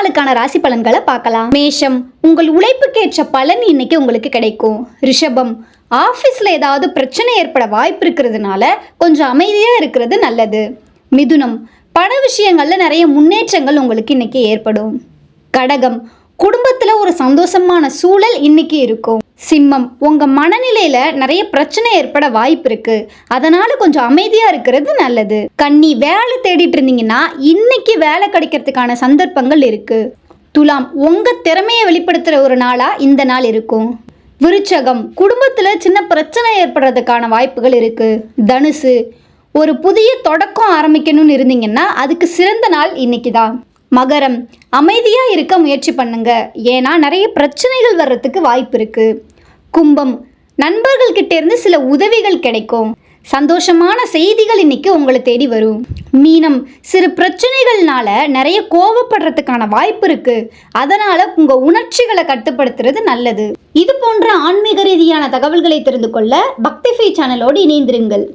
நாளுக்கான ராசி பலன்களை பார்க்கலாம். மேஷம், உங்கள் உழைப்புக்கேற்ற பலன் இன்னைக்கு உங்களுக்கு கிடைக்கும். ரிஷபம், ஆஃபீஸில் ஏதாவது பிரச்சனை ஏற்பட வாய்ப்பு இருக்கிறதுனால கொஞ்சம் அமைதியாக இருக்கிறது நல்லது. மிதுனம், பண விஷயங்களில் நிறைய முன்னேற்றங்கள் உங்களுக்கு இன்னைக்கு ஏற்படும். கடகம், குடும்பத்தில் ஒரு சந்தோஷமான சூழல் இன்னைக்கு இருக்கும். சிம்மம், உங்கள் மனநிலையில் நிறைய பிரச்சனை ஏற்பட வாய்ப்பு இருக்கு, அதனால கொஞ்சம் அமைதியாக இருக்கிறது நல்லது. கன்னி, வேலை தேடிட்டு இருந்தீங்கன்னா இன்னைக்கு வேலை கிடைக்கிறதுக்கான சந்தர்ப்பங்கள் இருக்கு. துலாம், உங்கள் திறமையை வெளிப்படுத்துகிற ஒரு நாளாக இந்த நாள் இருக்கும். விருச்சகம், குடும்பத்தில் சின்ன பிரச்சனை ஏற்படுறதுக்கான வாய்ப்புகள் இருக்கு. தனுசு, ஒரு புதிய தொடக்கம் ஆரம்பிக்கணும்னு இருந்தீங்கன்னா அதுக்கு சிறந்த நாள் இன்னைக்கு தான். மகரம், அமைதியாக இருக்க முயற்சி பண்ணுங்க, ஏன்னா நிறைய பிரச்சனைகள் வர்றதுக்கு வாய்ப்பு இருக்கு. கும்பம், நண்பர்கள்கிட்ட இருந்து சில உதவிகள் கிடைக்கும். சந்தோஷமான செய்திகள் இன்னைக்கு உங்களை தேடி வரும். மீனம், சிறு பிரச்சனைகள்னால நிறைய கோபப்படுறதுக்கான வாய்ப்பு இருக்கு, அதனால உங்க உணர்ச்சிகளை கட்டுப்படுத்துறது நல்லது. இது போன்ற ஆன்மீக ரீதியான தகவல்களை தெரிந்து கொள்ள பக்திஃபை சேனலோடு இணைந்திருங்கள்.